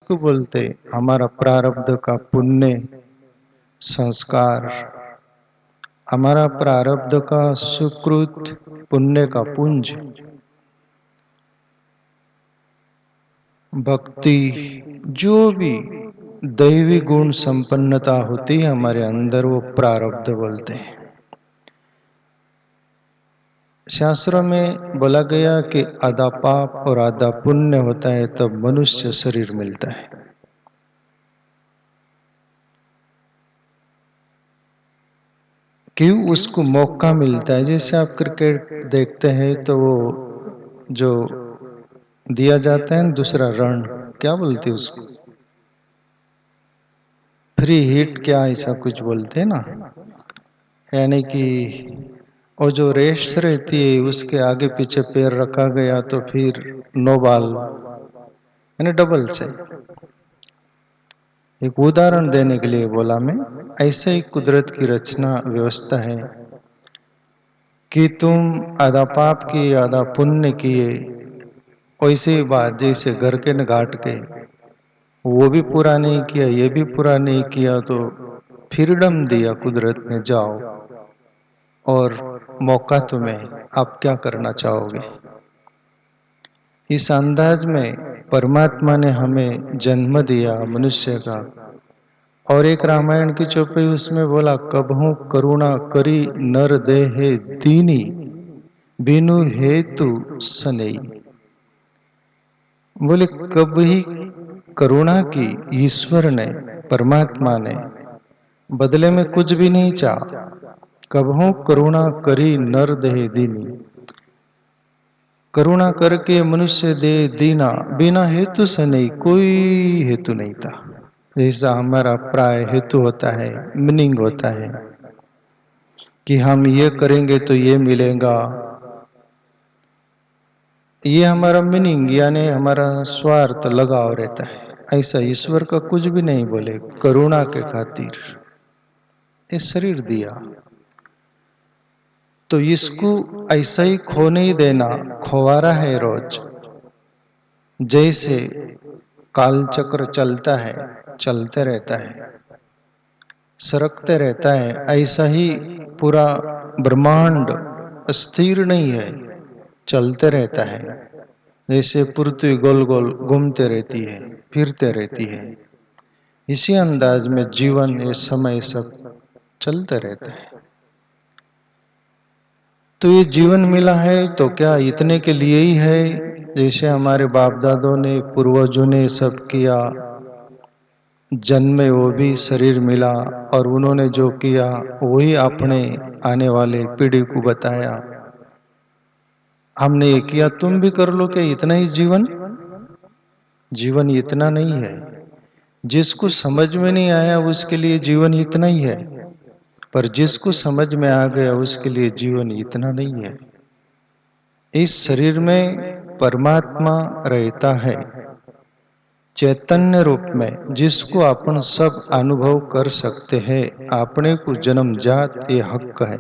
को बोलते हमारा प्रारब्ध का पुण्य संस्कार, हमारा प्रारब्ध का सुकृत पुण्य का पुंज, भक्ति, जो भी दैवी गुण संपन्नता होती है हमारे अंदर, वो प्रारब्ध बोलते हैं। शास्त्रों में बोला गया कि आधा पाप और आधा पुण्य होता है तब मनुष्य शरीर मिलता है। क्यों उसको मौका मिलता है? जैसे आप क्रिकेट देखते हैं तो वो जो दिया जाता है दूसरा रन, क्या बोलते हैं उसको, फ्री हिट, क्या ऐसा कुछ बोलते हैं ना, यानी कि वो जो रेस रहती है उसके आगे पीछे पैर रखा गया तो फिर नो बॉल, यानी डबल से। एक उदाहरण देने के लिए बोला मैं, ऐसे ही कुदरत की रचना व्यवस्था है कि तुम आधा पाप किए आधा पुण्य किए, वैसे ही बात जैसे घर के न घाट के, वो भी पूरा नहीं किया ये भी पूरा नहीं किया, तो फ्रीडम दिया कुदरत ने, जाओ और मौका तुम्हें, आप क्या करना चाहोगे। इस अंदाज में परमात्मा ने हमें जन्म दिया मनुष्य का, और एक रामायण की चौपाई उसमें बोला, कबहू करुणा करी नर देहे दीनी, बिनु हेतु सनई। बोले कभी करुणा की ईश्वर ने, परमात्मा ने बदले में कुछ भी नहीं चाहा। कबहू करुणा करी नर देह दीनी, करुणा करके मनुष्य दे दीना, बिना हेतु से नहीं, कोई हेतु नहीं था। जैसा हमारा प्राय हेतु होता है, मीनिंग होता है कि हम ये करेंगे तो ये मिलेगा, ये हमारा मीनिंग यानी हमारा स्वार्थ लगाव रहता है। ऐसा ईश्वर का कुछ भी नहीं, बोले करुणा के खातिर ये शरीर दिया, तो इसको ऐसा ही खो नहीं देना, खोवारा है रोज। जैसे काल चक्र चलता है, चलते रहता है, सरकते रहता है, ऐसा ही पूरा ब्रह्मांड स्थिर नहीं है, चलते रहता है। जैसे पृथ्वी गोल गोल घूमते रहती है, फिरते रहती है, इसी अंदाज में जीवन ये समय सब चलते रहता है। तो ये जीवन मिला है तो क्या इतने के लिए ही है? जैसे हमारे बाप दादों ने, पूर्वजों ने सब किया, जन्मे वो भी शरीर मिला, और उन्होंने जो किया वही अपने आने वाले पीढ़ी को बताया, हमने ये किया तुम भी कर लो। क्या इतना ही जीवन? जीवन इतना नहीं है। जिसको समझ में नहीं आया उसके लिए जीवन इतना ही है, पर जिसको समझ में आ गया उसके लिए जीवन इतना नहीं है। इस शरीर में परमात्मा रहता है चैतन्य रूप में, जिसको अपन सब अनुभव कर सकते हैं। अपने को जन्मजात ये हक है।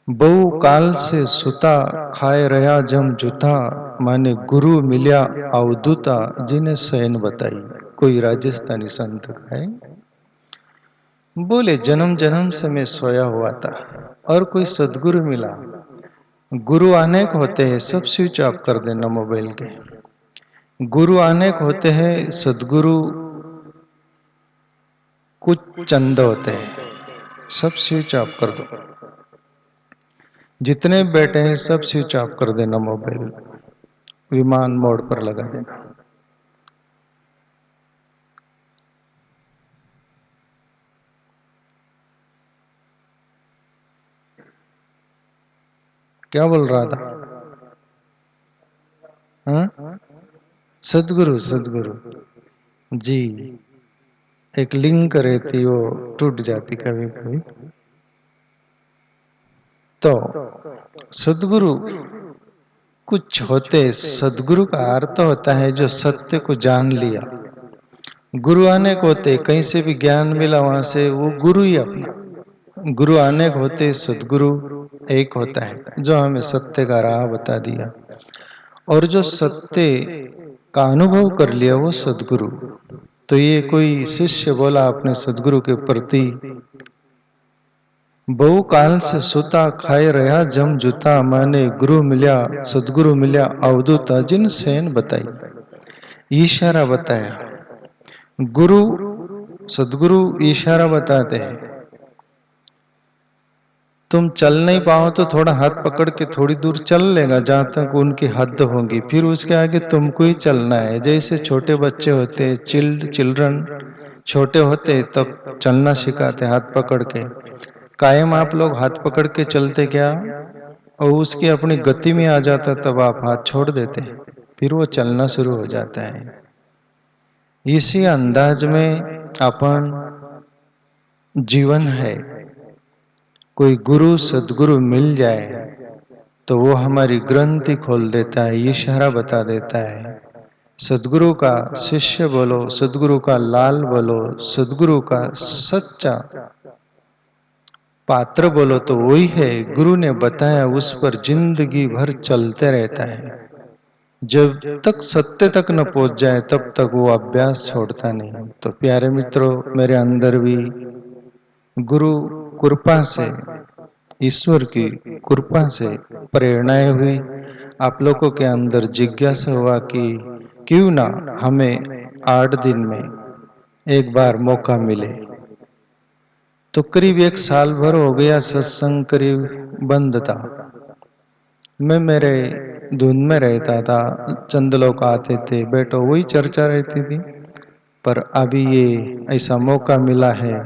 बहु काल से सुता खाए रहा जम जूता, माने गुरु मिल्या अवधूता, जिन्हें सैन बताई। कोई राजस्थानी संत का है, बोले जन्म जन्म से मैं सोया हुआ था और कोई सदगुरु मिला। गुरु अनेक होते हैं, सब स्विच ऑफ कर देना मोबाइल के। गुरु अनेक होते हैं, सदगुरु कुछ चंद होते हैं, सब स्विच ऑफ कर दो। जितने बैठे हैं सब स्विच ऑफ कर देना मोबाइल, विमान मोड पर लगा देना। क्या बोल रहा था? हाँ? सदगुरु, सदगुरु जी। एक लिंक रहती वो टूट जाती कभी कभी। तो सदगुरु कुछ होते, सदगुरु का अर्थ होता है जो सत्य को जान लिया। गुरु अनेक होते, कहीं से भी ज्ञान मिला वहां से वो गुरु ही अपना। गुरु अनेक होते, सदगुरु एक होता है जो हमें सत्य का राह बता दिया। और जो सत्य का अनुभव कर लिया वो सद्गुरु। तो ये कोई शिष्य बोला अपने सद्गुरु के प्रति, बहु काल से सुता खाए रहा जम जूता, माने गुरु मिल्या सद्गुरु मिल्या अवधूता, जिन सेन बताई। इशारा बताया, गुरु सद्गुरु इशारा बताते हैं। तुम चल नहीं पाओ तो थोड़ा हाथ पकड़ के थोड़ी दूर चल लेगा जहां तक उनकी हद होगी, फिर उसके आगे तुमको ही चलना है। जैसे छोटे बच्चे होते, चिल्ड्रन छोटे होते तब चलना सिखाते हाथ पकड़ के, कायम आप लोग हाथ पकड़ के चलते क्या, और उसकी अपनी गति में आ जाता तब आप हाथ छोड़ देते, फिर वो चलना शुरू हो जाता है। इसी अंदाज में अपन जीवन है। कोई गुरु सद्गुरु मिल जाए तो वो हमारी ग्रंथि खोल देता है, इशारा बता देता है। सद्गुरु का शिष्य बोलो, सद्गुरु का लाल बोलो, सद्गुरु का सच्चा पात्र बोलो तो वही है। गुरु ने बताया उस पर जिंदगी भर चलते रहता है। जब तक सत्य तक न पहुंच जाए तब तक वो अभ्यास छोड़ता नहीं। तो प्यारे मित्रों, मेरे अंदर भी गुरु कृपा से, ईश्वर की कृपा से प्रेरणाएं हुई। आप लोगों के अंदर जिज्ञासा हुआ कि क्यों ना हमें 8 दिन में एक बार मौका मिले। तो करीब 1 साल भर हो गया सत्संग करीब बंद था। मैं मेरे धुन में रहता था, चंद लोग आते थे, बैठो वही चर्चा रहती थी। पर अभी ये ऐसा मौका मिला है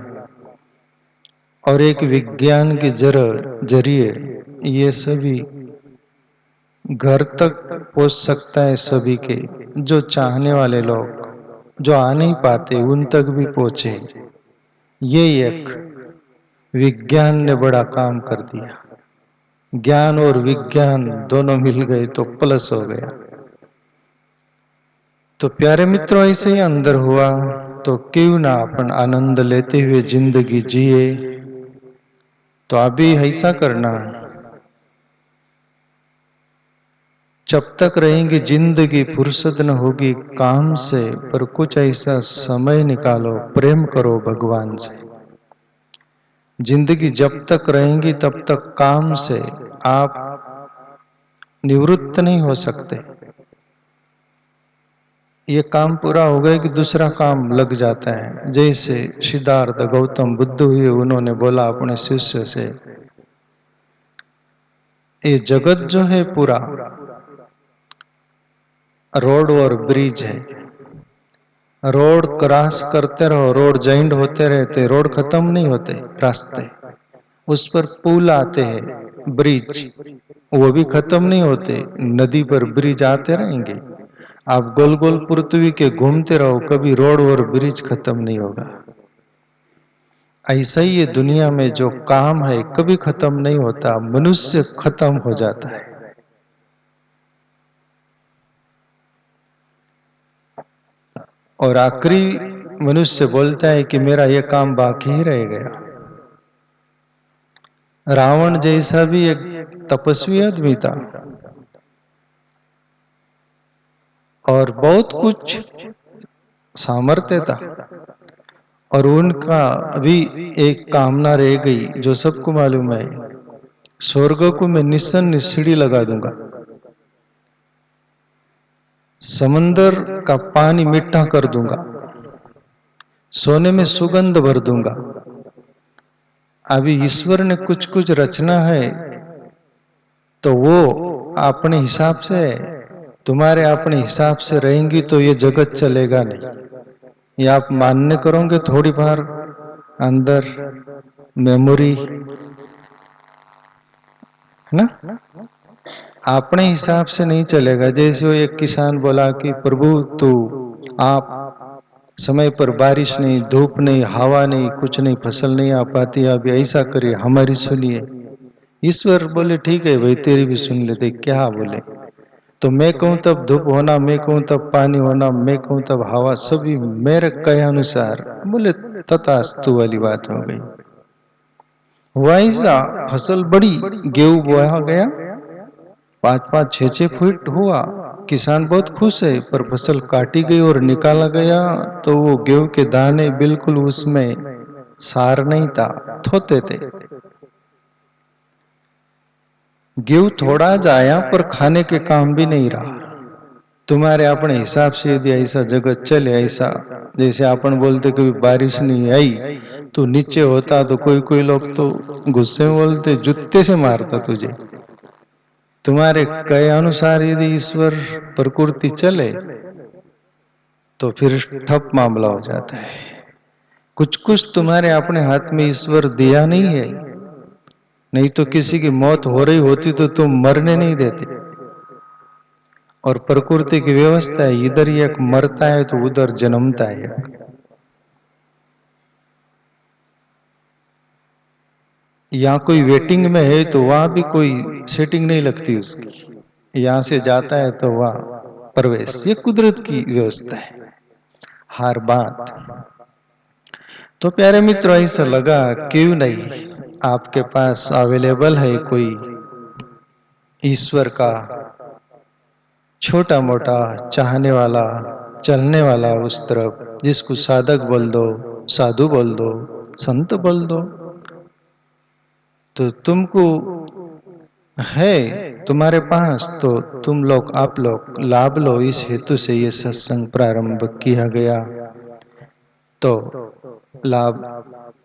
और एक विज्ञान के जरिए ये सभी घर तक पहुंच सकता है। सभी के जो चाहने वाले लोग जो आ नहीं पाते उन तक भी पहुंचे। ये एक विज्ञान ने बड़ा काम कर दिया। ज्ञान और विज्ञान दोनों मिल गए तो प्लस हो गया। तो प्यारे मित्रों, ऐसे ही अंदर हुआ तो क्यों ना अपन आनंद लेते हुए जिंदगी जिए। तो अभी ऐसा करना, जब तक रहेंगी जिंदगी फुर्सत न होगी काम से, पर कुछ ऐसा समय निकालो, प्रेम करो भगवान से। जिंदगी जब तक रहेंगी तब तक काम से आप निवृत्त नहीं हो सकते। ये काम पूरा हो गया कि दूसरा काम लग जाता है। जैसे सिद्धार्थ गौतम बुद्ध हुए, उन्होंने बोला अपने शिष्य से, ये जगत जो है पूरा रोड और ब्रिज है। रोड क्रॉस करते रहो, रोड जॉइंट होते रहते, रोड खत्म नहीं होते रास्ते। उस पर पुल आते हैं, ब्रिज, वो भी खत्म नहीं होते। नदी पर ब्रिज आते रहेंगे। आप गोल गोल पृथ्वी के घूमते रहो, कभी रोड और ब्रिज खत्म नहीं होगा। ऐसा ही ये दुनिया में जो काम है कभी खत्म नहीं होता, मनुष्य खत्म हो जाता है। और आखिरी मनुष्य बोलता है कि मेरा यह काम बाकी ही रह गया। रावण जैसा भी एक तपस्वी आदमी था और बहुत कुछ सामर्थ्य था, और उनका भी एक कामना रह गई जो सबको मालूम है, स्वर्ग को मैं निस्सन्न सीढ़ी लगा दूंगा, समंदर का पानी मीठा कर दूंगा, सोने में सुगंध भर दूंगा। अभी ईश्वर ने कुछ कुछ रचना है तो वो अपने हिसाब से, तुम्हारे अपने हिसाब से रहेंगी तो ये जगत चलेगा नहीं। ये आप मान्य करोगे थोड़ी बार अंदर मेमोरी ना, अपने हिसाब से नहीं चलेगा। जैसे वो एक किसान बोला कि प्रभु तू आप समय पर बारिश नहीं, धूप नहीं, हवा नहीं, कुछ नहीं, फसल नहीं आ पाती, अभी ऐसा करिए, हमारी सुनिए। ईश्वर बोले ठीक है भाई, तेरी भी सुन लेते। क्या बोले? तो मैं कहूं तब धूप होना, मैं कहूं तब पानी होना, मैं कहूं तब हवा, सभी मेरे कहे अनुसार। बोले तथास्तु वाली बात हो गई। वैसा फसल बड़ी, गेहूं बोया गया, 5-5, 6-6 फीट हुआ, किसान बहुत खुश है, पर फसल काटी गई और निकाला गया तो वो गेहूं के दाने बिल्कुल उसमें सार नहीं था, थोते थे। गेहूं थोड़ा जाया पर खाने के काम भी नहीं रहा। तुम्हारे अपने हिसाब से यदि ऐसा जगत चले, ऐसा जैसे अपन बोलते कभी बारिश नहीं आई तो नीचे होता, तो कोई कोई लोग तो गुस्से में बोलते जूते से मारता तुझे। तुम्हारे कहे अनुसार यदि ईश्वर प्रकृति चले तो फिर ठप मामला हो जाता है। कुछ कुछ तुम्हारे अपने हाथ में ईश्वर दिया नहीं है, नहीं तो किसी की मौत हो रही होती तो तुम मरने नहीं देते। और प्रकृति की व्यवस्था है, इधर एक मरता है तो उधर जन्मता है। यहाँ कोई वेटिंग में है तो वहां भी कोई सेटिंग नहीं लगती उसकी, यहां से जाता है तो वहां प्रवेश। ये कुदरत की व्यवस्था है हर बात। तो प्यारे मित्रों, ऐसा लगा क्यों नहीं आपके पास अवेलेबल है कोई ईश्वर का छोटा मोटा चाहने वाला, चलने वाला उस तरफ, जिसको साधक बोल दो, साधु बोल दो, संत बोल दो, तो तुमको है तुम्हारे पास, तो तुम लोग आप लोग लाभ लो। इस हेतु से ये सत्संग प्रारंभ किया गया, तो लाभ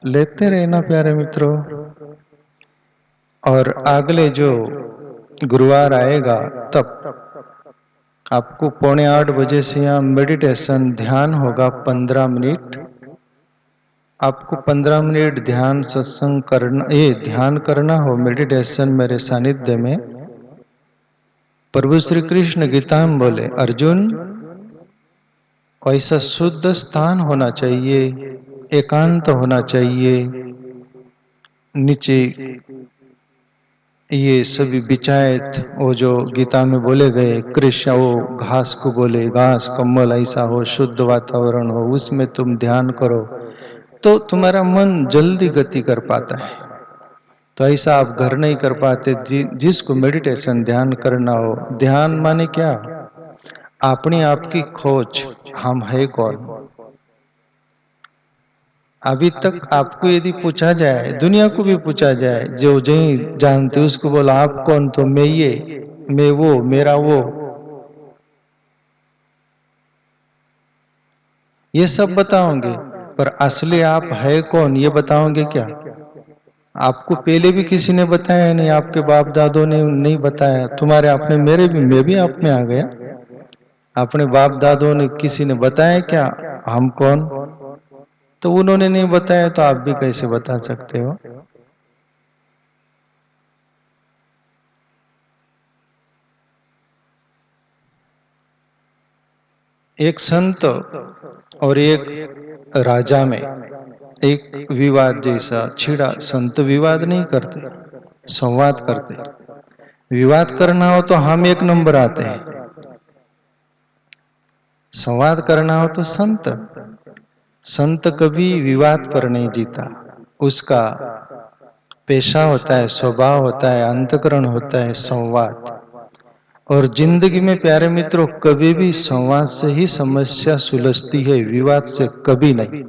लेते रहना प्यारे मित्रों। और अगले जो गुरुवार आएगा तब आपको 7:45 से यहाँ मेडिटेशन ध्यान होगा 15 मिनट। आपको 15 मिनट ध्यान सत्संग करना, ये ध्यान करना हो मेडिटेशन मेरे सानिध्य में। प्रभु श्री कृष्ण गीता में बोले, अर्जुन ऐसा शुद्ध स्थान होना चाहिए, एकांत होना चाहिए, नीचे ये सभी बिचायत, वो जो गीता में बोले गए कृष्ण, वो घास को बोले घास कम्बल ऐसा हो, शुद्ध वातावरण हो, उसमें तुम ध्यान करो तो तुम्हारा मन जल्दी गति कर पाता है। तो ऐसा आप घर नहीं कर पाते। जिसको मेडिटेशन ध्यान करना हो, ध्यान माने क्या, अपनी आपकी खोज, हम है कौन। अभी तक आपको यदि पूछा जाए, दुनिया को भी पूछा जाए, जो नहीं जानते उसको बोला आप कौन, तो मैं ये, मैं वो, मेरा वो, ये सब बताओगे, पर असली आप है कौन ये बताओगे क्या? आपको पहले भी किसी ने बताया नहीं, आपके बाप दादों ने नहीं बताया, तुम्हारे अपने मेरे भी, मैं भी आप में आ गया। अपने बाप दादों ने किसी ने बताया क्या हम कौन? तो उन्होंने नहीं बताया तो आप भी कैसे बता सकते हो? एक संत और एक राजा में एक विवाद जैसा छिड़ा। संत विवाद नहीं करते, संवाद करते। विवाद करना हो तो हम एक नंबर आते हैं, संवाद करना हो तो संत। संत कभी विवाद पर नहीं जीता, उसका पेशा होता है, स्वभाव होता है, अंतकरण होता है संवाद। और जिंदगी में प्यारे मित्रों कभी भी संवाद से ही समस्या सुलझती है, विवाद से कभी नहीं।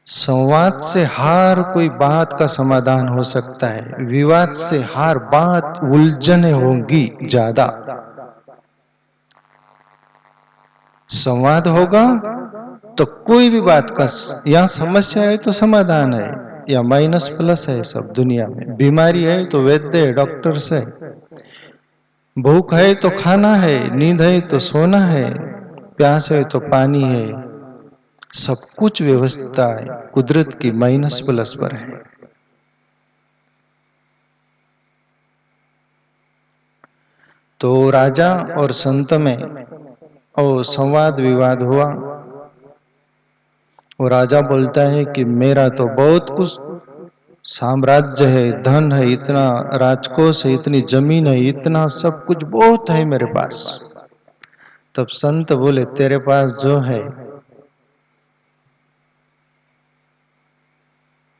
संवाद से हर कोई बात का समाधान हो सकता है, विवाद से हर बात उलझने होंगी ज्यादा। संवाद होगा तो कोई भी बात का, यहाँ समस्या है तो समाधान है, या माइनस प्लस है। सब दुनिया में बीमारी है तो वैद्य है, डॉक्टर्स है। भूख है तो खाना है, नींद है तो सोना है, प्यास है तो पानी है। सब कुछ व्यवस्था है कुदरत की, माइनस प्लस पर है। तो राजा और संत में और संवाद विवाद हुआ। वो राजा बोलता है कि मेरा तो बहुत कुछ साम्राज्य है, धन है, इतना राजकोष है, इतनी जमीन है, इतना सब कुछ बहुत है मेरे पास। तब संत बोले तेरे पास जो है,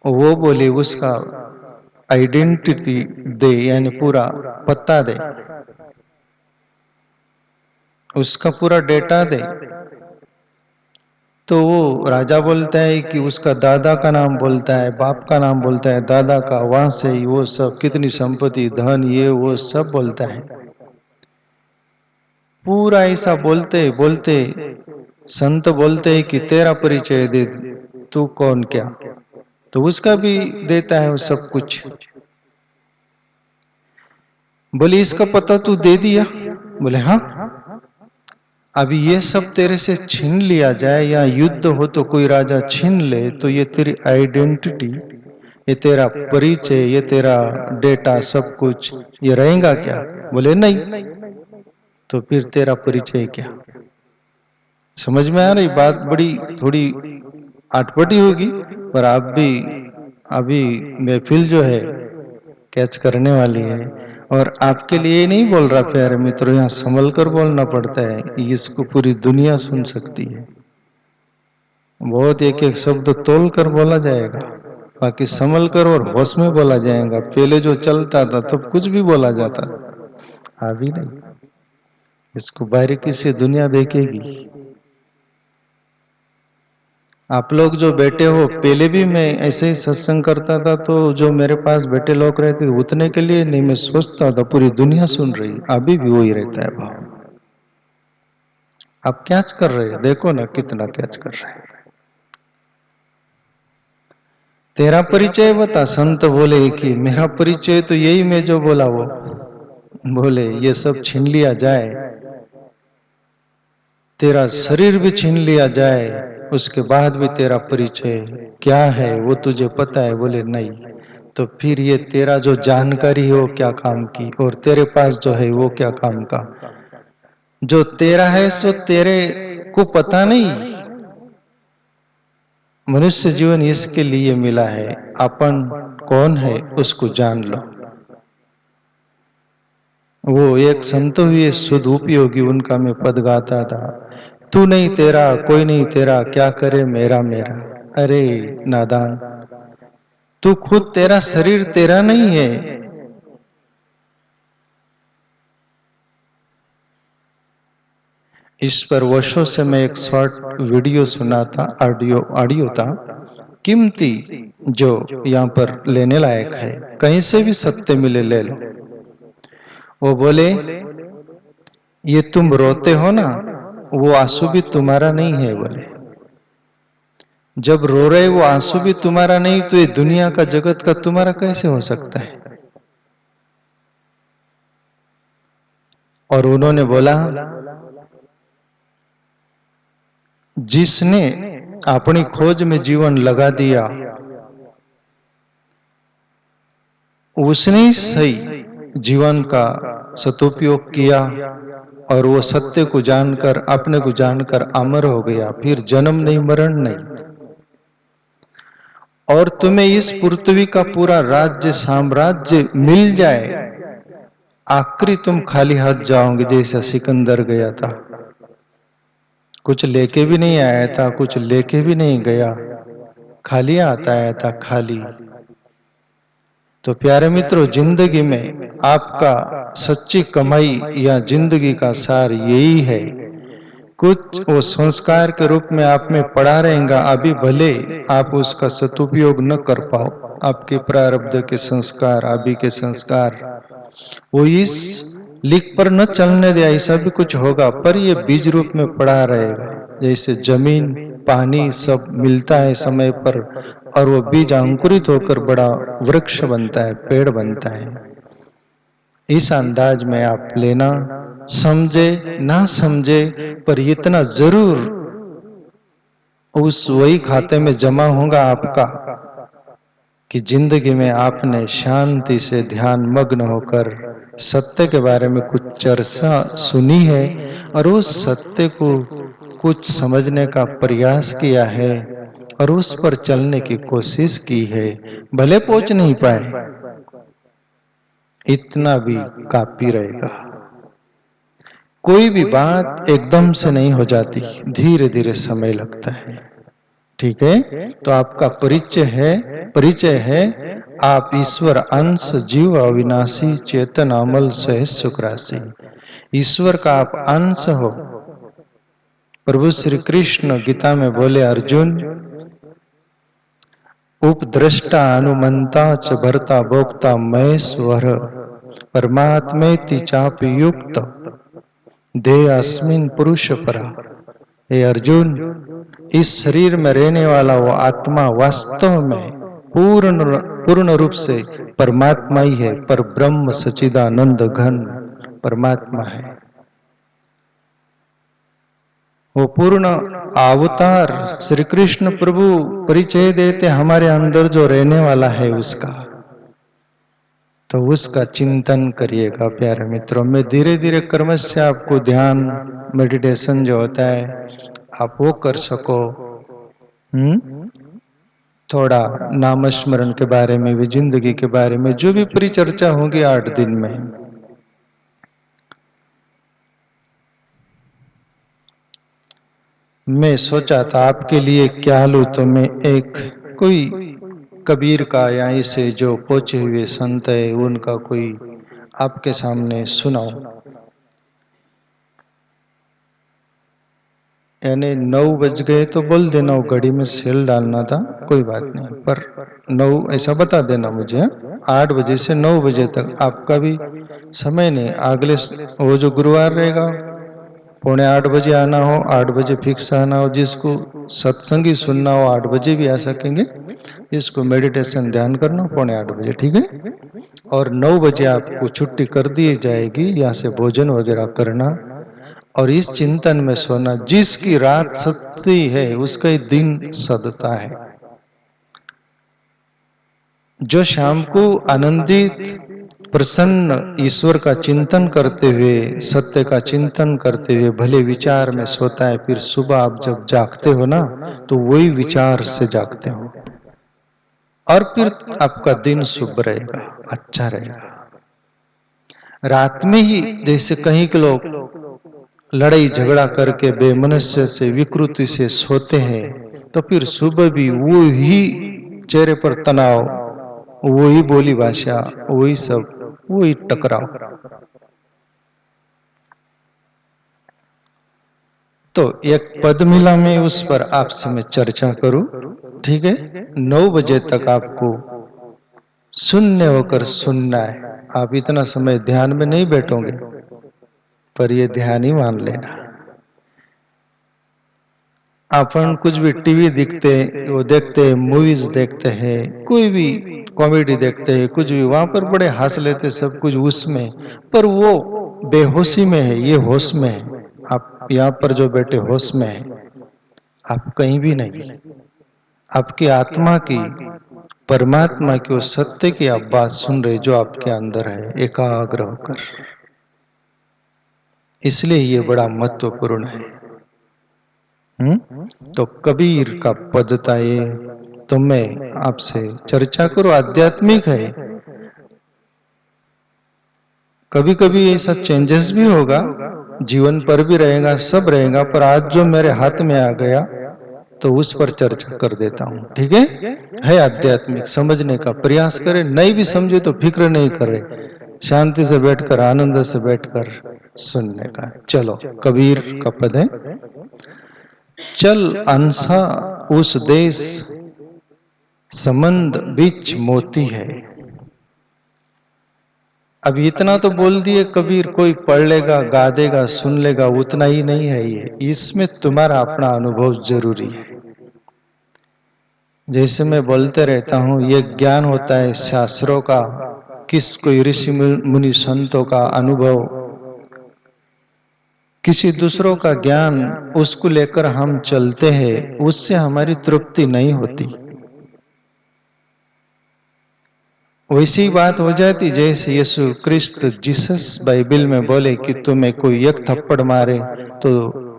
वो बोले उसका आइडेंटिटी दे, यानी पूरा पता दे, उसका पूरा डेटा दे, तो वो राजा बोलता है कि उसका दादा का नाम बोलता है, बाप का नाम बोलता है, दादा का, वहां से ही वो सब कितनी संपत्ति, धन, ये वो सब बोलता है। पूरा ऐसा बोलते बोलते संत बोलते हैं कि तेरा परिचय दे, तू कौन क्या, तो उसका भी देता है वो सब कुछ। बोले इसका पता तू दे दिया? बोले हाँ। अभी ये सब तेरे से छीन लिया जाए या युद्ध हो तो कोई राजा छीन ले, तो ये तेरी आइडेंटिटी, ये तेरा परिचय, ये तेरा डेटा, सब कुछ ये रहेगा क्या? बोले नहीं। तो फिर तेरा परिचय क्या? समझ में आ रही बात? बड़ी थोड़ी अटपटी होगी, पर आप भी अभी महफिल जो है कैच करने वाली है। और आपके लिए नहीं बोल रहा प्यारे मित्रों, यहाँ संभल कर बोलना पड़ता है, इसको पूरी दुनिया सुन सकती है। बहुत एक एक शब्द तोल कर बोला जाएगा, बाकी संभल कर और होश में बोला जाएगा। पहले जो चलता था तब तो कुछ भी बोला जाता था, अभी नहीं। इसको बारीकी से दुनिया देखेगी। आप लोग जो बैठे हो, पहले भी मैं ऐसे ही सत्संग करता था, तो जो मेरे पास बैठे लोग रहते थे उतने के लिए नहीं, मैं सोचता था पूरी दुनिया सुन रही, अभी भी वही रहता है भाव। आप कैच कर रहे हैं, देखो ना कितना कैच कर रहे हैं। तेरा परिचय बता। संत बोले कि मेरा परिचय तो यही मैं जो बोला वो। बोले ये सब छीन लिया जाए, तेरा शरीर भी छीन लिया जाए, उसके बाद भी तेरा परिचय क्या है वो तुझे पता है? बोले नहीं। तो फिर ये तेरा जो जानकारी है वो क्या काम की, और तेरे पास जो है वो क्या काम का? जो तेरा है सो तेरे को पता नहीं। मनुष्य जीवन इसके लिए मिला है, अपन कौन है उसको जान लो। वो एक संत हुए शुद्ध उपयोगी, उनका मैं पद गाता था, तू नहीं तेरा, कोई नहीं तेरा, क्या करे मेरा मेरा। अरे नादान, तू खुद तेरा शरीर तेरा नहीं है। इस पर वर्षों से मैं एक शॉर्ट वीडियो सुना था, ऑडियो था, कीमती, जो यहाँ पर लेने लायक है, कहीं से भी सत्य मिले ले लो। वो बोले ये तुम रोते हो ना, वो आंसू भी तुम्हारा नहीं है। बोले जब रो रहे वो आंसू भी तुम्हारा नहीं, तो ये दुनिया का, जगत का तुम्हारा कैसे हो सकता है? और उन्होंने बोला जिसने अपनी खोज में जीवन लगा दिया उसने ही सही जीवन का सदुपयोग किया, और वो सत्य को जानकर, अपने को जानकर अमर हो गया, फिर जन्म नहीं, मरण नहीं। और तुम्हें इस पृथ्वी का पूरा राज्य, साम्राज्य मिल जाए, आखिरी तुम खाली हाथ जाओगे, जैसा सिकंदर गया था। कुछ लेके भी नहीं आया था, कुछ लेके भी नहीं गया, खाली हाथ आया था, खाली। तो प्यारे मित्रों, जिंदगी में आपका सच्ची कमाई या जिंदगी का सार यही है। कुछ वो संस्कार के रूप में आप में पड़ा रहेगा, अभी भले आप उसका सदुपयोग न कर पाओ, आपके प्रारब्ध के संस्कार, अभी के संस्कार, वो इस लिख पर न चलने दे, ऐसा भी कुछ होगा, पर ये बीज रूप में पड़ा रहेगा। जैसे जमीन, पानी सब मिलता है समय पर, और वो बीज अंकुरित होकर बड़ा वृक्ष बनता है, पेड़ बनता है। इस अंदाज में आप लेना, समझे ना समझे, पर इतना जरूर उस वही खाते में जमा होगा आपका कि जिंदगी में आपने शांति से ध्यान मग्न होकर सत्य के बारे में कुछ चर्चा सुनी है, और उस सत्य को कुछ समझने का प्रयास किया है, और उस पर चलने की कोशिश की है। भले पहुंच नहीं पाए, इतना भी काफी रहेगा। कोई भी बात एकदम से नहीं हो जाती, धीरे धीरे समय लगता है। ठीक है, तो आपका परिचय है आप ईश्वर अंश जीव अविनाशी चेतन अमल सहित सुख राशि। ईश्वर का आप अंश हो। प्रभु श्री कृष्ण गीता में बोले, अर्जुन उपद्रष्टा अनुमंता च भर्ता भोक्ता महेश्वर परमात्मेति चापि युक्त देह अस्मिन पुरुष परा। हे अर्जुन, इस शरीर में रहने वाला वो आत्मा वास्तव में पूर्ण रूप से परमात्मा ही है, पर ब्रह्म सच्चिदानंद घन परमात्मा है। वो पूर्ण अवतार श्री कृष्ण प्रभु परिचय देते हमारे अंदर जो रहने वाला है उसका, तो उसका चिंतन करिएगा प्यारे मित्रों। मैं धीरे धीरे कर्म से आपको ध्यान मेडिटेशन जो होता है आप वो कर सको। थोड़ा नामस्मरण के बारे में भी, जिंदगी के बारे में जो भी परिचर्चा होगी 8 दिन में। मैं सोचा था आपके लिए क्या लूं, तो मैं एक कोई कबीर का या इसे जो पहुंचे हुए संत है उनका कोई आपके सामने सुनाऊं। यानी 9 बज गए तो बोल देना, घड़ी में सेल डालना था, कोई बात नहीं, पर 9 ऐसा बता देना मुझे। 8 बजे से 9 बजे तक आपका भी समय नहीं। अगले वो जो गुरुवार रहेगा 7:45 बजे आना हो, 8 बजे फिक्स आना हो। जिसको सत्संगी सुनना हो 8 बजे भी आ सकेंगे। इसको मेडिटेशन ध्यान करना 7:45 बजे, ठीक है। और 9 बजे आपको छुट्टी कर दी जाएगी, यहाँ से भोजन वगैरह करना और इस चिंतन में सोना। जिसकी रात सदती है उसका ही दिन सदता है। जो शाम को आनंदित प्रसन्न ईश्वर का चिंतन करते हुए, सत्य का चिंतन करते हुए भले विचार में सोता है, फिर सुबह आप जब जागते हो ना तो वही विचार से जागते हो और फिर आपका दिन शुभ रहेगा, अच्छा रहेगा। रात में ही जैसे कहीं के लोग लड़ाई झगड़ा करके बेमनस्य से विकृति से सोते हैं, तो फिर सुबह भी वो ही चेहरे पर तनाव, वही बोली भाषा, वही सब, वही टकराव। तो एक पद मिला, मैं उस पर आपसे मैं चर्चा करूं, ठीक है। 9 बजे तक आपको शून्य होकर सुनना है। आप इतना समय ध्यान में नहीं बैठोगे, पर ये ध्यान ही मान लेना। अपन कुछ भी टीवी देखते, वो देखते हैं, मूवीज देखते हैं, कोई भी कॉमेडी देखते हैं, कुछ भी, वहां पर बड़े हंस लेते, सब कुछ उसमें, पर वो बेहोशी में है, ये होश में है। आप यहाँ पर जो बैठे होश में है, आप कहीं भी नहीं। आपकी आत्मा की, परमात्मा की उस सत्य की आप बात सुन रहे जो आपके अंदर है, एकाग्र होकर। इसलिए ये बड़ा महत्वपूर्ण है। तो कबीर का पद था ये, तो मैं आपसे चर्चा करूं। आध्यात्मिक है, कभी कभी ऐसा चेंजेस भी होगा, जीवन पर भी रहेगा, सब रहेगा, पर आज जो मेरे हाथ में आ गया तो उस पर चर्चा कर देता हूं, ठीक है। आध्यात्मिक समझने का प्रयास करें, नहीं भी समझे तो फिक्र नहीं करे, शांति से बैठकर, आनंद से बैठकर सुनने का। चलो, कबीर का पद है, चल अंसा उस देश संबंध बीच मोती है। अब इतना तो बोल दिए कबीर, कोई पढ़ लेगा, गा देगा, सुन लेगा, उतना ही नहीं है ये, इसमें तुम्हारा अपना अनुभव जरूरी है। जैसे मैं बोलते रहता हूं, ये ज्ञान होता है शास्त्रों का, किस कोई ऋषि मुनि संतों का अनुभव, किसी दूसरों का ज्ञान, उसको लेकर हम चलते हैं, उससे हमारी तृप्ति नहीं होती। वैसी बात हो जाती जैसे यीशु क्रिस्त जीसस बाइबल में बोले कि तुम्हें कोई एक थप्पड़ मारे तो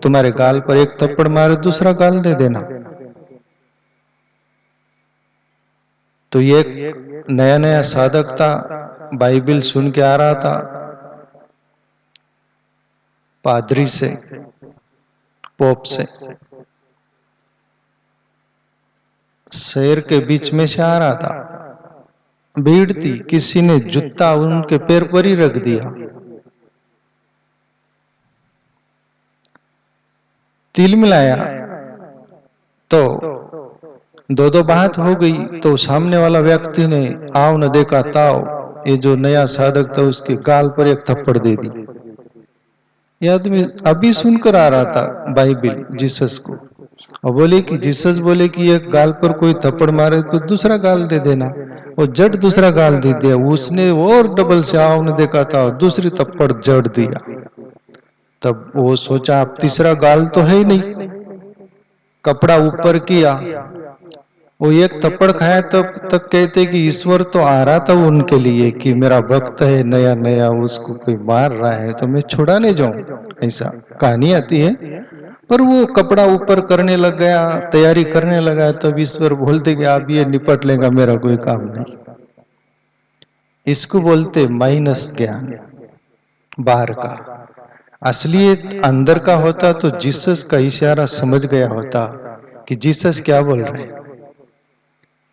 तुम्हारे गाल पर एक थप्पड़ मारे, दूसरा गाल दे देना। तो ये नया नया साधक था, बाइबल सुन के आ रहा था पादरी से, पोप से, शहर के बीच में से आ रहा था, भीड़ थी, किसी ने जूता उनके पैर पर ही रख दिया। तिल मिलाया तो दो दो बात हो गई। तो सामने वाला व्यक्ति ने आओ न देखा ताओ, ये जो नया साधक था उसके गाल पर एक थप्पड़ दे दी। ये आदमी अभी सुनकर आ रहा था बाइबिल जीसस को, और बोले कि जीसस बोले कि एक गाल पर कोई थप्पड़ मारे तो दूसरा गाल दे देना। वो जड़ दूसरा गाल दे दिया, उसने और डबल से आओ न देखा था और दूसरी थप्पड़ जड़ दिया। तब वो सोचा अब तीसरा गाल तो है ही नहीं, कपड़ा ऊपर किया, वो एक थप्पड़ खाया तब तक कहते कि ईश्वर तो आ रहा था उनके लिए कि मेरा भक्त है नया नया, उसको कोई मार रहा है तो मैं छुड़ाने जाऊं, ऐसा कहानी आती है। पर वो कपड़ा ऊपर करने लग गया, तैयारी करने लगा, तब ईश्वर बोलते कि आप ये निपट लेगा, मेरा कोई काम नहीं। इसको बोलते माइनस ज्ञान, बाहर का। असलियत अंदर का होता तो जीसस का इशारा समझ गया होता कि जीसस क्या बोल रहे हैं।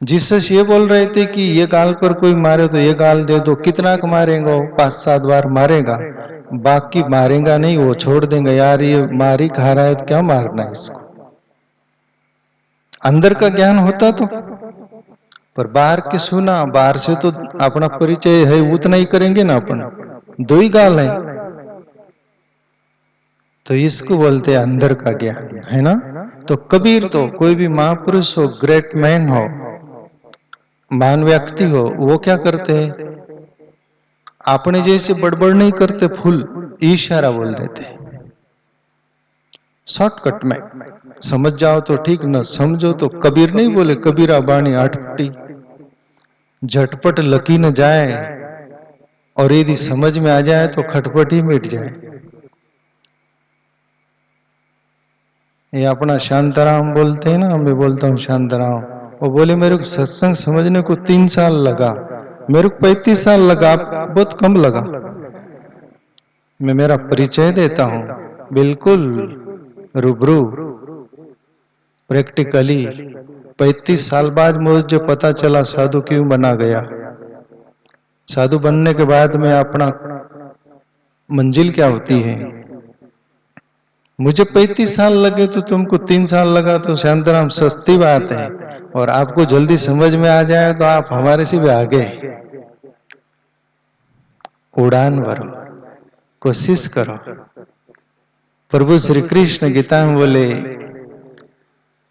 जीसस ये बोल रहे थे कि ये गाल पर कोई मारे तो ये गाल दे दो। कितना का मारेगा? 5-7 बार मारेगा, बाकी मारेगा नहीं, वो छोड़ देंगे। यार ये मारी खा रहा है तो क्या मारना है इसको। अंदर का ज्ञान होता तो, पर बाहर के सुना, बाहर से तो अपना परिचय है उतना ही करेंगे ना अपन, दो ही गाल है। तो इसको बोलते हैं अंदर का ज्ञान, है ना। तो कबीर तो कोई भी महापुरुष हो, ग्रेट मैन हो, महान व्यक्ति हो, वो क्या करते हैं, अपने जैसे बड़बड़ नहीं करते, फुल इशारा बोल देते, शॉर्टकट में। समझ जाओ तो ठीक, न समझो तो। कबीर नहीं बोले कबीरा बाणी आठपटी, झटपट लकी न जाए, और यदि समझ में आ जाए तो खटपट ही मिट जाए। ये अपना शांताराम बोलते हैं ना, मैं बोलता हूँ शांताराम, वो बोले मेरे को सत्संग समझने को 3 साल लगा, मेरे को 35 साल लगा, आप बहुत कम लगा। मैं मेरा परिचय देता हूँ, बिल्कुल रूबरू, प्रैक्टिकली। 35 साल बाद मुझे पता चला साधु क्यों बना गया। साधु बनने के बाद में अपना मंजिल क्या होती है। मुझे 35 साल लगे तो तुमको 3 साल लगा, तो शांताराम सस्ती बात है। और आपको जल्दी समझ में आ जाए तो आप हमारे से भी आगे। उड़ान भरो, कोशिश करो। प्रभु श्री कृष्ण गीता में बोले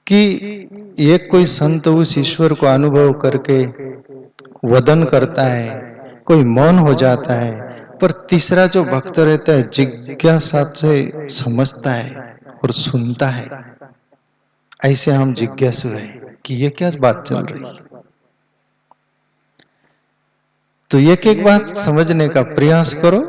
कि एक कोई संत उस ईश्वर को अनुभव करके वदन करता है, कोई मौन हो जाता है, पर तीसरा जो भक्त रहता है जिज्ञासा से समझता है और सुनता है। ऐसे हम जिज्ञासु हैं कि ये क्या बात चल रही है। तो एक एक बात समझने का प्रयास करो।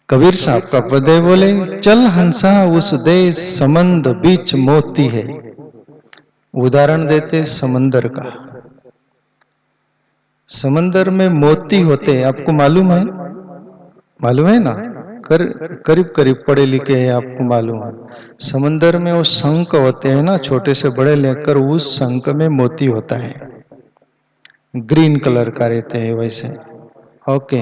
कबीर साहब का पदे बोले, चल हंसा उस देश समंद बीच मोती है। उदाहरण देते समंदर का। समंदर में मोती होते हैं, आपको मालूम है? मालूम है ना, करीब करीब पढ़े लिखे हैं, आपको मालूम है। समंदर में वो शंख होते हैं ना, छोटे से बड़े लेकर, उस शंख में मोती होता है, ग्रीन कलर का रहते हैं वैसे। ओके,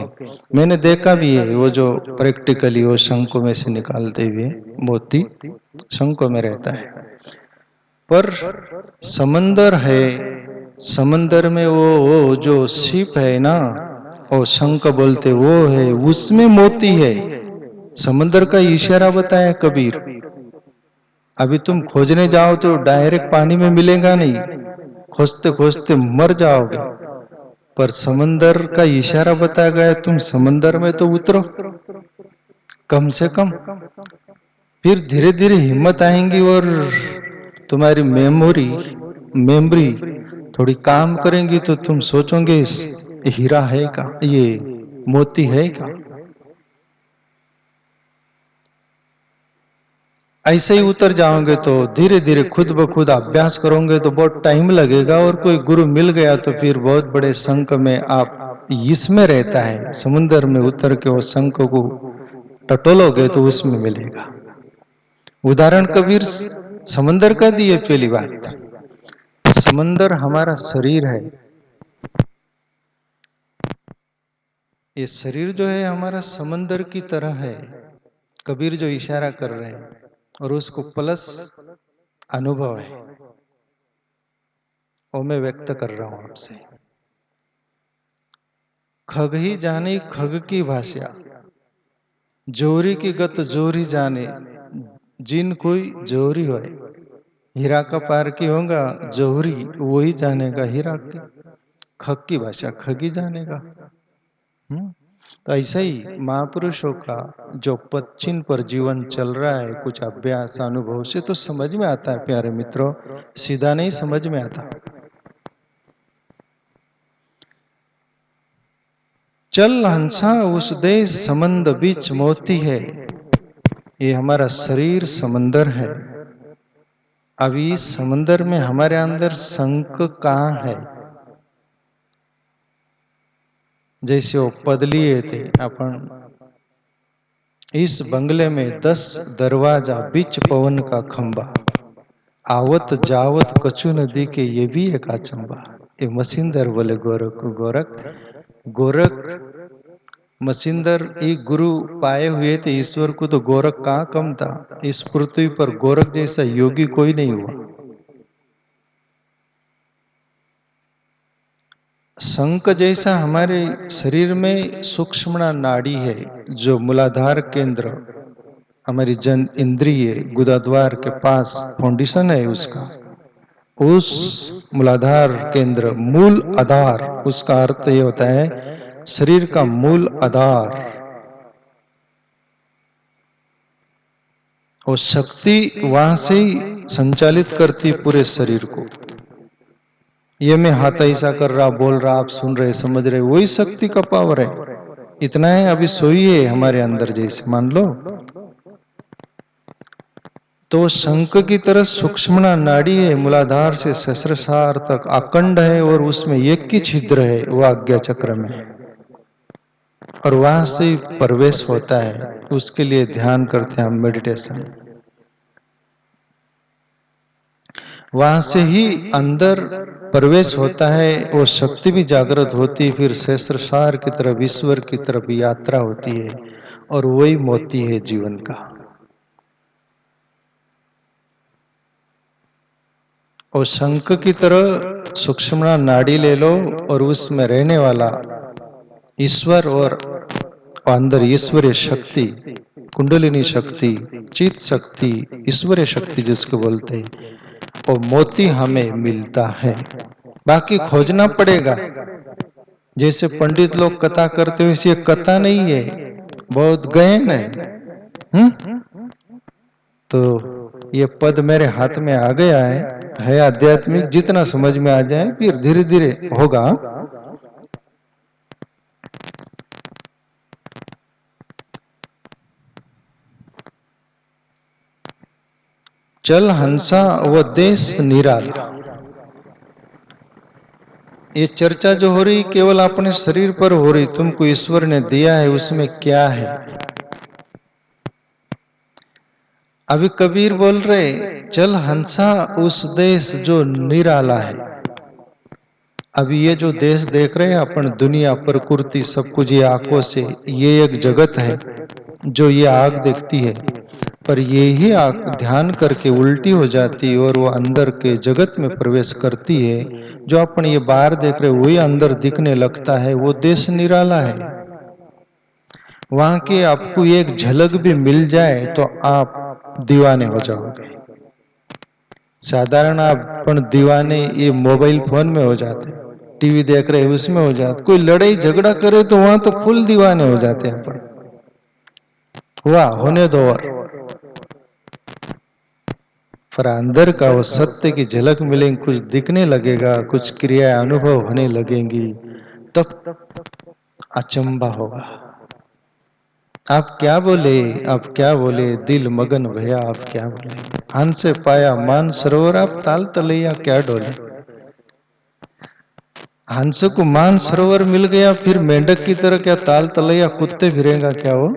मैंने देखा भी है, वो जो प्रैक्टिकली वो शंखों में से निकालते हुए मोती शंखों में रहता है। पर समंदर है, समंदर में वो जो शिप है ना, वो शंख बोलते, वो है, उसमें मोती है। समंदर का इशारा बताया कबीर। अभी तुम खोजने जाओ तो डायरेक्ट पानी में मिलेगा नहीं, खोजते खोजते मर जाओगे। पर समंदर का इशारा बताया गया, तुम समंदर में तो उतरो कम से कम, फिर धीरे धीरे हिम्मत आएंगी और तुम्हारी मेमोरी थोड़ी काम करेंगी, तो तुम सोचोगे हीरा है क्या, ये मोती है क्या। ऐसे ही उतर जाओगे तो धीरे धीरे खुद ब खुद अभ्यास करोगे तो बहुत टाइम लगेगा, और कोई गुरु मिल गया तो फिर बहुत बड़े शंख में आप इसमें रहता है, समुद्र में उतर के वो शंख को टटोलोगे तो उसमें मिलेगा। उदाहरण कबीर समंदर का दी है पहली बात। समंदर हमारा शरीर है। ये शरीर जो है हमारा समंदर की तरह है, कबीर जो इशारा कर रहे हैं, और उसको प्लस अनुभव है, वो मैं व्यक्त कर रहा हूं आपसे। खग ही जाने खग की भाषा, जोरी की गत जोरी जाने, जिन कोई जोरी होए। हीरा का पार की होगा जोहरी, वही जानेगा हीरा की। खग की भाषा खग ही जानेगा। तो ऐसा ही महापुरुषों का जो पश्चिम पर जीवन चल रहा है, कुछ अभ्यास अनुभव से तो समझ में आता है प्यारे मित्रों, सीधा नहीं समझ में आता। चल हंसा उस देश समंद बीच मोती है। ये हमारा शरीर समंदर है। अभी इस समंदर में हमारे अंदर शंख कहाँ है? जैसे वो पद लिए थे अपन, इस बंगले में 10 दरवाजा बीच पवन का खंबा, आवत जावत कछु नदी के ये भी एक अचंबा। ये मसिंदर बोले गोरख को। गोरख मसिंदर एक गुरु पाए हुए थे ईश्वर को, तो गोरख कहाँ कम था। इस पृथ्वी पर गोरख जैसा योगी कोई नहीं हुआ। शंख जैसा हमारे शरीर में सूक्ष्म नाड़ी है, जो मूलाधार केंद्र हमारी जन इंद्रिय गुदाद्वार के पास फाउंडेशन है उसका, उस मूलाधार केंद्र मूल आधार, उसका अर्थ ये होता है शरीर का मूल आधार। और शक्ति वहां से ही संचालित करती पूरे शरीर को। ये मैं हाथ ऐसा कर रहा, बोल रहा, आप सुन रहे, समझ रहे, वही शक्ति का पावर है। इतना है अभी सोइए हमारे अंदर, जैसे मान लो तो शंख की तरह सूक्ष्म नाड़ी है, मूलाधार से सहस्त्रसार तक अखंड है, और उसमें एक की छिद्र है, वह आज्ञा चक्र में है, और वहां से प्रवेश होता है। उसके लिए ध्यान करते हैं हम, मेडिटेशन। वहां से ही अंदर प्रवेश होता है, वो शक्ति भी जागृत होती है, फिर सहस्त्रसार की तरफ, ईश्वर की तरफ यात्रा होती है, और वही मोती है जीवन का। और शंख की तरह सूक्ष्म नाड़ी ले लो, और उसमें रहने वाला ईश्वर, और अंदर ईश्वरीय शक्ति, कुंडलिनी शक्ति, चित शक्ति, ईश्वरीय शक्ति जिसको बोलते हैं, और मोती हमें मिलता है। बाकी खोजना पड़ेगा। जैसे पंडित लोग कथा करते हुए, ये कथा नहीं है, बहुत गहन है। तो ये पद मेरे हाथ में आ गया है आध्यात्मिक, जितना समझ में आ जाए फिर धीरे धीरे होगा। चल हंसा वो देश निराला। ये चर्चा जो हो रही केवल अपने शरीर पर हो रही, तुमको ईश्वर ने दिया है, उसमें क्या है? अभी कबीर बोल रहे चल हंसा उस देश जो निराला है। अभी ये जो देश देख रहे हैं अपन, दुनिया, प्रकृति, सब कुछ ये आंखों से, ये एक जगत है जो ये आग देखती है, पर ये ही आग ध्यान करके उल्टी हो जाती है, और वो अंदर के जगत में प्रवेश करती है। जो अपन ये बाहर देख रहे वही अंदर दिखने लगता है। वो देश निराला है। वहां के आपको एक झलक भी मिल जाए तो आप दीवाने हो जाओगे। साधारण अपन दीवाने ये मोबाइल फोन में हो जाते, टीवी देख रहे उसमें हो जाते, कोई लड़ाई झगड़ा करे तो वहां तो फुल दीवाने हो जाते हैं अपन। हुआ होने दो, पर अंदर का वो सत्य की झलक मिलेगी, कुछ दिखने लगेगा, कुछ क्रिया अनुभव होने लगेंगी, तब अचंबा होगा। आप क्या बोले, आप क्या बोले, दिल मगन भया आप क्या बोले। हंस से पाया मान सरोवर, आप ताल तलैया क्या डोले। हंस को मान सरोवर मिल गया, फिर मेंढक की तरह क्या ताल तलैया कुत्ते फिरेगा क्या वो?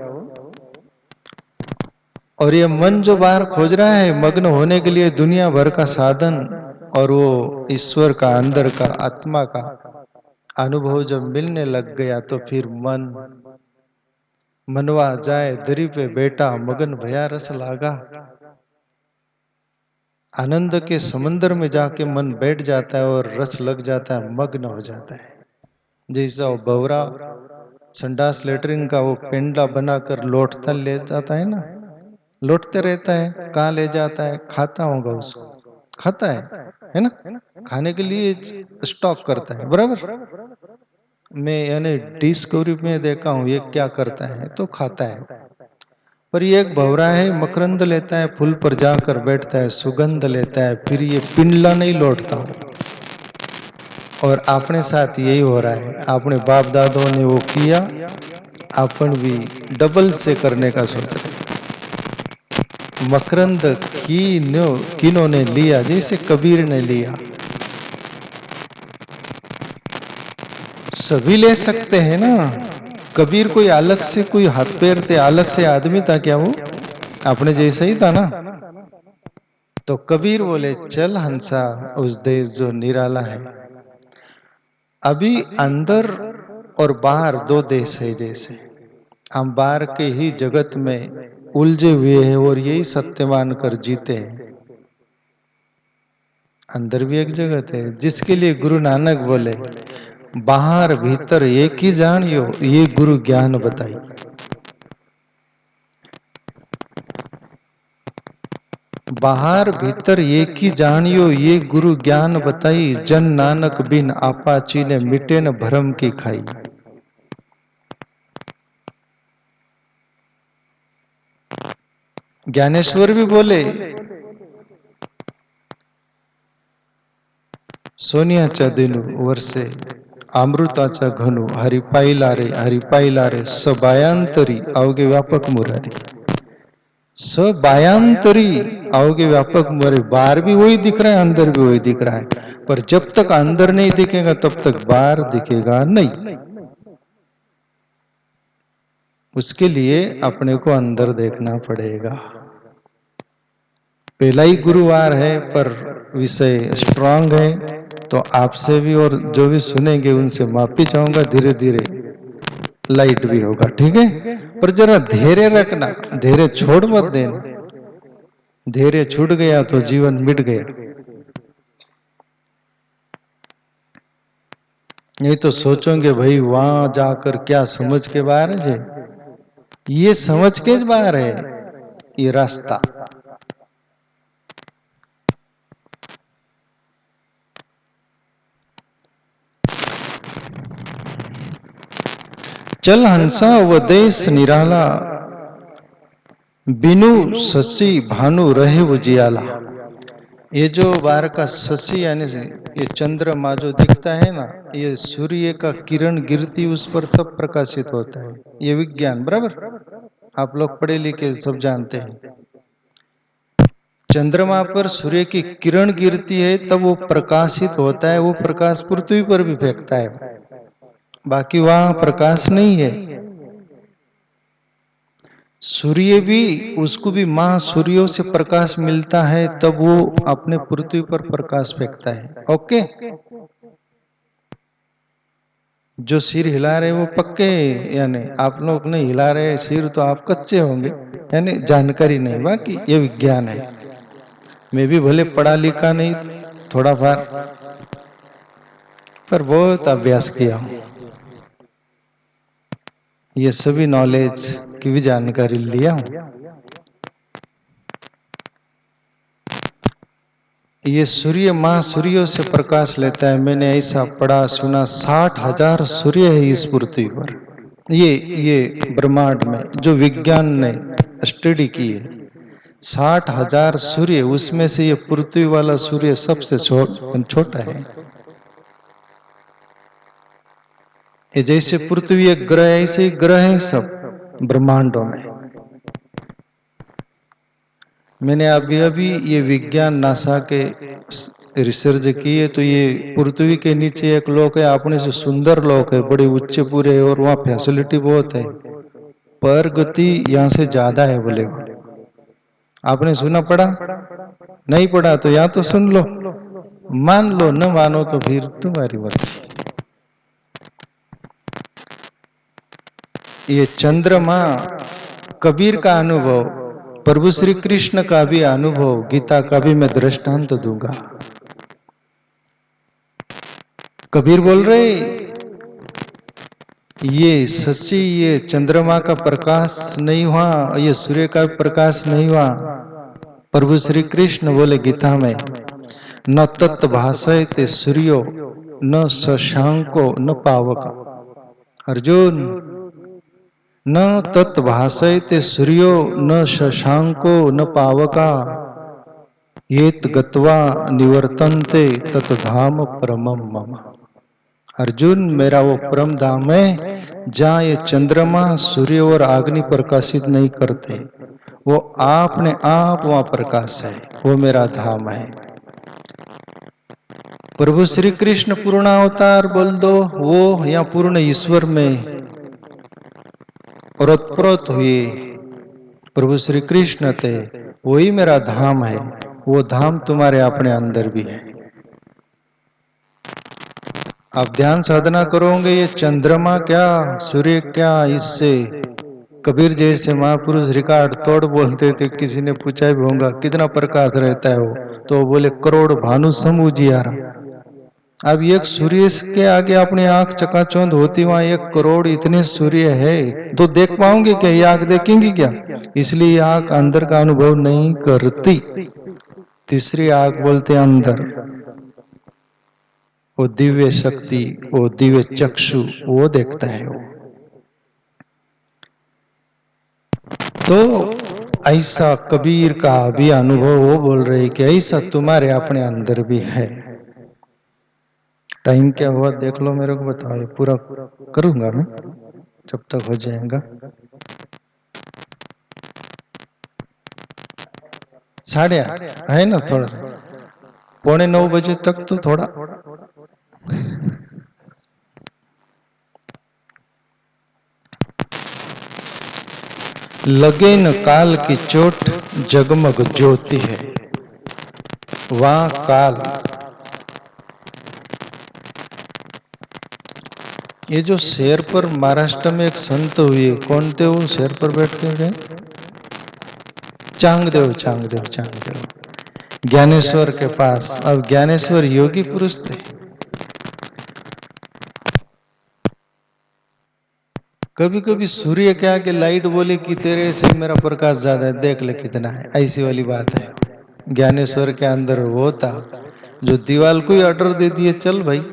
और ये मन जो बाहर खोज रहा है मग्न होने के लिए दुनिया भर का साधन, और वो ईश्वर का, अंदर का, आत्मा का अनुभव जब मिलने लग गया तो फिर मनवा जाए दरी पे बैठा मगन भया रस लागा। आनंद के समंदर में जाके मन बैठ जाता है और रस लग जाता है, मग्न हो जाता है। जैसा वो भवरा संडास लेटरिन का वो पेंडा बनाकर लौटता ले जाता है ना, लौटते रहता है, कहाँ ले जाता है, खाता होगा उसको, खाता है ना, खाने के लिए स्टॉक करता है, बराबर। मैं यानी डिस्कवरी में देखा हूँ ये क्या करता है, तो खाता है। पर ये एक भवरा है, मकरंद लेता है, फूल पर जाकर बैठता है, सुगंध लेता है, फिर ये पिंडला नहीं लौटता। और अपने साथ यही हो रहा है, अपने बाप दादों ने वो किया, अपन भी डबल से करने का सोच रहे। मकरंद किन्हों ने लिया, जैसे कबीर ने लिया। सभी ले सकते हैं ना। कबीर कोई अलग से कोई हाथ पैर थे, अलग से आदमी था क्या? वो अपने जैसा ही था ना। तो कबीर बोले चल हंसा उस देश जो निराला है। अभी अंदर और बाहर दो देश है, जैसे हम बाहर के ही जगत में उलझे हुए हैं और यही सत्य मानकर जीते हैं। अंदर भी एक जगत है जिसके लिए गुरु नानक बोले बाहर भीतर एक ही जानियो, ये गुरु ज्ञान बताई। बाहर भीतर एक ही जानियो, ये गुरु ज्ञान बताई। जन नानक बिन आपा चीने, मिटे न भरम की खाई। ज्ञानेश्वर भी बोले सोन्याच्या दिनू वर्षे अमृताचा घनू, हरिपाईला रे सबायांतरी अवघे व्यापक मुरारी। सबायांतरी अवघे व्यापक मुरारी। बाहर भी वही दिख रहा है, अंदर भी वही दिख रहा है, पर जब तक अंदर नहीं दिखेगा तब तक बाहर दिखेगा नहीं। उसके लिए अपने को अंदर देखना पड़ेगा। पहला ही गुरुवार है पर विषय स्ट्रांग है, तो आपसे भी और जो भी सुनेंगे उनसे माफी चाहूंगा। धीरे धीरे लाइट भी होगा, ठीक है। पर जरा धैर्य रखना, धैर्य छोड़ मत देना। धैर्य छूट गया तो जीवन मिट गया। नहीं तो सोचोगे भाई वहां जाकर क्या समझ के बाहर है। ये समझ के बाहर है ये रास्ता। चल हंसा व देश निराला, बिनु शशि भानु रहे उजियाला। ये जो बाहर का शशि यानी ये चंद्रमा जो दिखता है ना, ये सूर्य का किरण गिरती उस पर तब प्रकाशित होता है। ये विज्ञान, बराबर, आप लोग पढ़े लिखे सब जानते हैं। चंद्रमा पर सूर्य की किरण गिरती है तब वो प्रकाशित होता है। वो प्रकाश पृथ्वी पर भी फेंकता है, बाकी वहां प्रकाश नहीं है। सूर्य भी, उसको भी मां सूर्यों से प्रकाश मिलता है तब वो अपने पृथ्वी पर प्रकाश फेंकता है। ओके। जो सिर हिला रहे वो पक्के, यानी आप लोग नहीं हिला रहे सिर तो आप कच्चे होंगे, यानी जानकारी नहीं। बाकी ये विज्ञान है। मैं भी भले पढ़ा लिखा नहीं, थोड़ा बार, पर बहुत अभ्यास किया हूं। ये सभी नॉलेज की भी जानकारी लिया हूं। ये सूर्य मां सूर्यों से प्रकाश लेता है। मैंने ऐसा पढ़ा सुना, 60,000 सूर्य है इस पृथ्वी पर। ये ब्रह्मांड में जो विज्ञान ने स्टडी की है, 60,000 सूर्य, उसमें से ये पृथ्वी वाला सूर्य सबसे छोटा है। ये जैसे पृथ्वी एक ग्रह है, ऐसे ही ग्रह है सब ब्रह्मांडों में। मैंने अभी अभी ये विज्ञान नासा के रिसर्च किए, तो ये पृथ्वी के नीचे एक लोक है, अपने से सुंदर लोक है, बड़े ऊंचे पूरे, और वहाँ फैसिलिटी बहुत है, पर गति यहाँ से ज्यादा है बोलेगा। आपने सुना पढ़ा? नहीं पढ़ा तो या तो सुन लो, मान लो, न मानो तो फिर तुम्हारी मर्जी। ये चंद्रमा कबीर का अनुभव, प्रभु श्री कृष्ण का भी अनुभव, गीता का भी मैं दृष्टांत दूंगा। कबीर बोल रहे ये सच्ची, ये चंद्रमा का प्रकाश नहीं हुआ, ये सूर्य का प्रकाश नहीं हुआ। प्रभु श्री कृष्ण बोले गीता में, न तत् भासयते सूर्यो न शशांको न पावका। अर्जुन, न तत् भासयते सूर्यो न शशांको न पावका, येत गत्वा निवर्तन्ते तत् धाम परमम मम। अर्जुन, मेरा वो परम धाम है जहाँ ये चंद्रमा सूर्य और अग्नि प्रकाशित नहीं करते, वो आपने आप वहां प्रकाश है, वो मेरा धाम है। प्रभु श्री कृष्ण पूर्ण अवतार बोल दो, वो या पूर्ण ईश्वर में ओतप्रोत हुए प्रभु श्री कृष्ण थे, वही मेरा धाम है। वो धाम तुम्हारे अपने अंदर भी है। आप ध्यान साधना करोगे, ये चंद्रमा क्या सूर्य क्या, इससे कबीर जैसे महापुरुष रिकॉर्ड तोड़ बोलते थे। किसी ने पूछा भी होगा कितना प्रकाश रहता है वो, तो बोले करोड़ भानु सम उजियारा। अब एक सूर्य के आगे अपनी आंख चकाचौंध होती, वहां 1 करोड़ इतने सूर्य है, तो देख पाओगे क्या? ये आंख देखेंगी क्या? इसलिए आंख अंदर का अनुभव नहीं करती। तीसरी आंख बोलते अंदर, वो दिव्य शक्ति, वो दिव्य चक्षु, वो देखता है वो। तो ऐसा कबीर का भी अनुभव वो बोल रहे कि ऐसा तुम्हारे अपने अंदर भी है। टाइम क्या हुआ देख लो, मेरे को बताओ, ये पूरा करूंगा मैं जब तक हो जाएगा। 8:30 है ना, थोड़ा 8:45 बजे तक तो थोड़ा। लगे न काल की चोट जगमग ज्योति है, वहां काल। ये जो शेर पर महाराष्ट्र में एक संत हुए, कौन थे वो शेर पर बैठ के गए? चांगदेव, चांगदेव, चांगदेव, ज्ञानेश्वर के पास। अब ज्ञानेश्वर योगी पुरुष थे। कभी कभी सूर्य के आगे लाइट बोले कि तेरे से मेरा प्रकाश ज्यादा है, देख ले कितना है, ऐसी वाली बात है। ज्ञानेश्वर के अंदर वो था जो दीवाल को ही ऑर्डर दे दिए, चल भाई।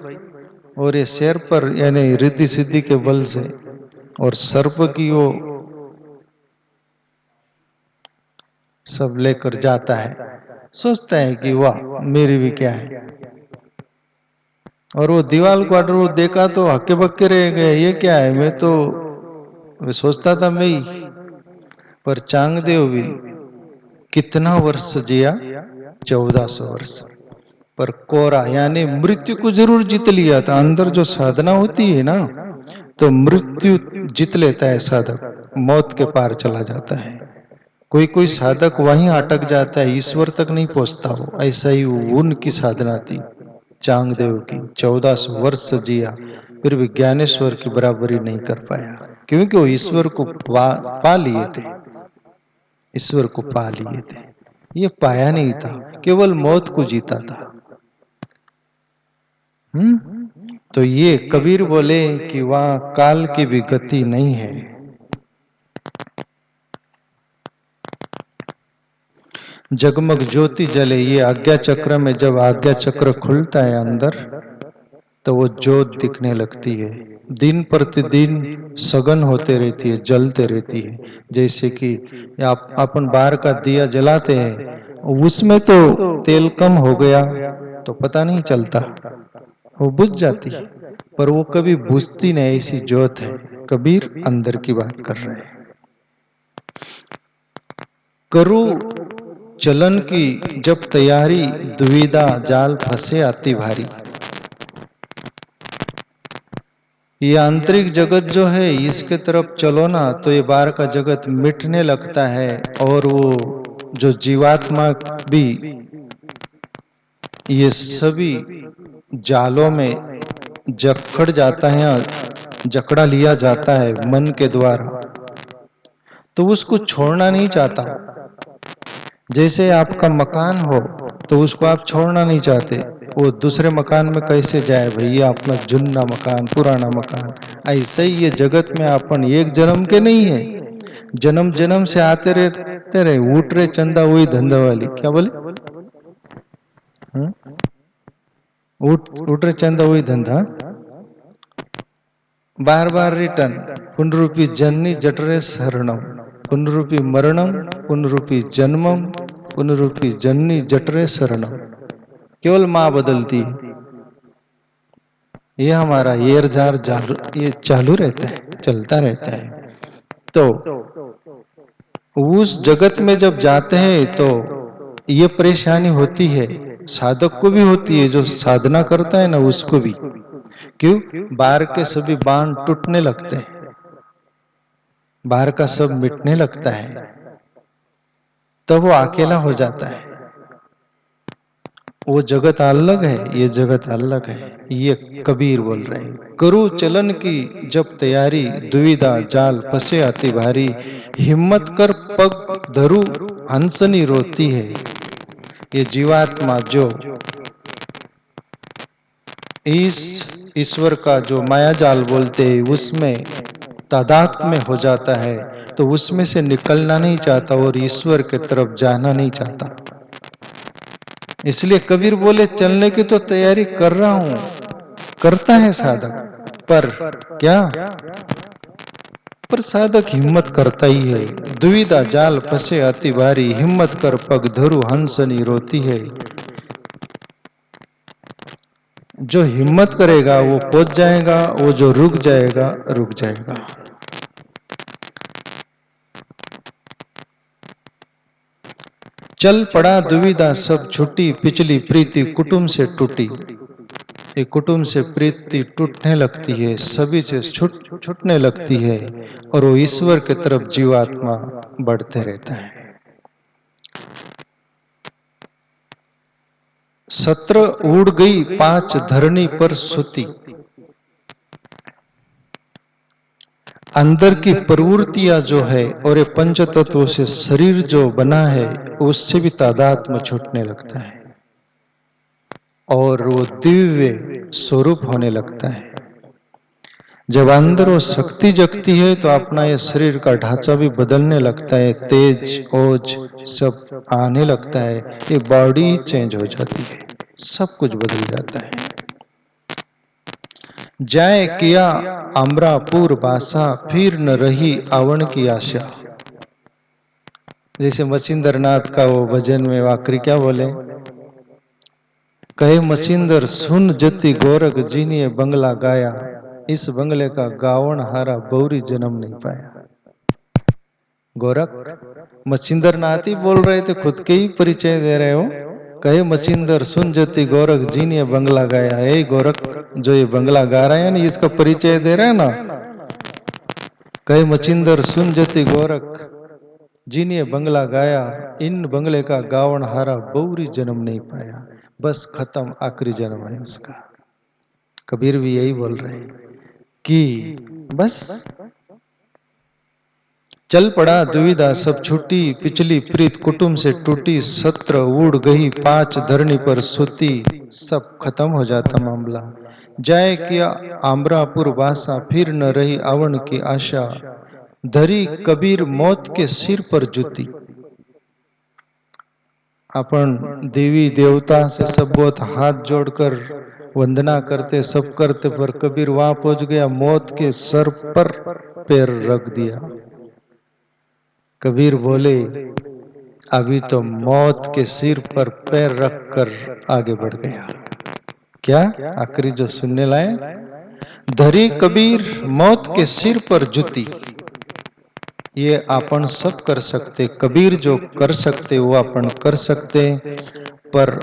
और ये शेर पर यानी रिद्धि सिद्धि के बल से और सर्प की वो सब लेकर जाता है, सोचता है कि वाह मेरी भी क्या है। और वो दीवाल को ऑर्डर वो देखा तो हक्के बक्के रह गए, ये क्या है, मैं तो सोचता था मैं ही। पर चांगदेव भी कितना वर्ष जिया? 1400 वर्ष। पर कोरा यानी मृत्यु को जरूर जीत लिया था। अंदर जो साधना होती है ना, तो मृत्यु जीत लेता है साधक, मौत के पार चला जाता है। कोई कोई साधक वहीं अटक जाता है, ईश्वर तक नहीं पहुंचता वो। ऐसा ही उनकी साधना थी चांगदेव की। 1400 वर्ष जिया, फिर भी ज्ञानेश्वर की बराबरी नहीं कर पाया, क्योंकि वो ईश्वर को पा लिए थे। ईश्वर को पा लिए थे, ये पाया नहीं था, केवल मौत को जीता था। तो ये कबीर बोले कि वहां काल की भी गति नहीं है। जगमग ज्योति जले, ये आज्ञा चक्र में जब आज्ञा चक्र खुलता है अंदर, तो वो ज्योत दिखने लगती है। दिन प्रतिदिन सघन होते रहती है, जलते रहती है। जैसे कि अपन बाहर का दिया जलाते हैं, उसमें तो तेल कम हो गया तो पता नहीं चलता, वो बुझ जाती है, पर वो कभी बुझती नहीं, ऐसी ज्योत है। कबीर अंदर की बात कर रहे हैं। करू चलन की जब तैयारी, दुविधा जाल फंसे आती भारी। ये आंतरिक जगत जो है, इसके तरफ चलो ना तो ये बाहर का जगत मिटने लगता है और वो जो जीवात्मा भी ये सभी जालों में जकड़ जाता है या जकड़ा लिया जाता है मन के द्वारा, तो उसको छोड़ना नहीं चाहता। जैसे आपका मकान हो तो उसको आप छोड़ना नहीं चाहते, वो दूसरे मकान में कैसे जाए भैया, अपना जुन्ना मकान, पुराना मकान। ऐसे ही ये जगत में अपन एक जन्म के नहीं है, जन्म जन्म से आते रहते रहे। उठ रहे चंदा वही धंधा वाली, क्या बोले? उठ रहे चंदा वही धंधा, बार बार रिटर्न। पुनरूपी जननी जठरे शरणम, पुनरूपी मरणम, पुनरूपी जन्मम, पुनरूपी जननी जठरे शरणम। केवल माँ बदलती है। ये हमारा येर जार ये चालू रहता है, चलता रहता है। तो उस जगत में जब जाते हैं तो ये परेशानी होती है, साधक को भी होती है, जो साधना करता है ना उसको भी। क्यों? बाहर के सभी बाण टूटने लगते हैं, बाहर का सब मिटने लगता है, तब वो अकेला हो जाता है। वो जगत अलग है, ये जगत अलग है। ये कबीर बोल रहे हैं। करो चलन की जब तैयारी, दुविधा जाल फंसे आती भारी, हिम्मत कर पग धरू हंसनी रोती है। ये जीवात्मा जो इस ईश्वर का जो माया जाल बोलते हैं उसमें तादात्म्य में हो जाता है, तो उसमें से निकलना नहीं चाहता और ईश्वर के तरफ जाना नहीं चाहता। इसलिए कबीर बोले चलने की तो तैयारी कर रहा हूं, करता है साधक, पर क्या? पर साधक हिम्मत करता ही है। दुविधा जाल फंसे अति भारी, हिम्मत कर पग धरु हंसनी रोती है। जो हिम्मत करेगा वो पहुंच जाएगा, वो जो रुक जाएगा रुक जाएगा। चल पड़ा दुविधा सब छुट्टी, पिछली प्रीति कुटुंब से टूटी। एक कुटुंब से प्रीति टूटने लगती है, सभी से छूटने लगती है, और वो ईश्वर के तरफ जीवात्मा बढ़ते रहता है। सत्र उड़ गई 5 धरनी पर सुती। अंदर की प्रवृत्तियां जो है और ये पंच तत्वों से शरीर जो बना है उससे भी तादात्म्य छूटने लगता है और वो दिव्य स्वरूप होने लगता है। जब अंदर वो शक्ति जगती है तो अपना ये शरीर का ढांचा भी बदलने लगता है, तेज ओज सब आने लगता है, ये बॉडी चेंज हो जाती है, सब कुछ बदल जाता है। जाए किया अमरापुर बासा, फिर न रही आवन की आशा। जैसे मछिंदर नाथ का वो भजन में वाकरी क्या बोले? कहे मछिंदर सुन जति गोरख जी ने बंगला गाया, इस बंगले का गावन हारा बौरी जन्म नहीं पाया। गोरख मछिंदर नाथ ही बोल रहे थे, खुद के ही परिचय दे रहे हो। कहे मछिंदर सुन जति गोरख जी ने बंगला गाया। ए गोरख जो ये बंगला गा रहा है ना, इसका परिचय दे रहे हैं ना। कहे मछिंदर सुन जति गोरख जी ने बंगला गाया, इन बंगले का गावन हारा बौरी जन्म नहीं पाया। बस खत्म, आखिरी जन्म है उसका। कबीर भी यही बोल रहे हैं कि बस चल पड़ा दुविधा सब छूटी, पिछली प्रीत कुटुंब से टूटी, सत्र उड़ गई 5 धरनी पर सुती, सब खत्म हो जाता मामला। जाए किया आमरापुर वासा, फिर न रही आवन की आशा, धरी कबीर मौत के सिर पर जूती। अपन देवी देवता से सब बहुत हाथ जोड़कर वंदना करते, सब करते, पर कबीर वहां पहुंच गया, मौत के सर पर पैर रख दिया। कबीर बोले अभी तो मौत के सिर पर पैर रखकर आगे बढ़ गया। क्या आखिरी जो सुनने लाए? धरी कबीर मौत के सिर पर जूती। ये अपन सब कर सकते, कबीर जो कर सकते वो अपन कर सकते। पर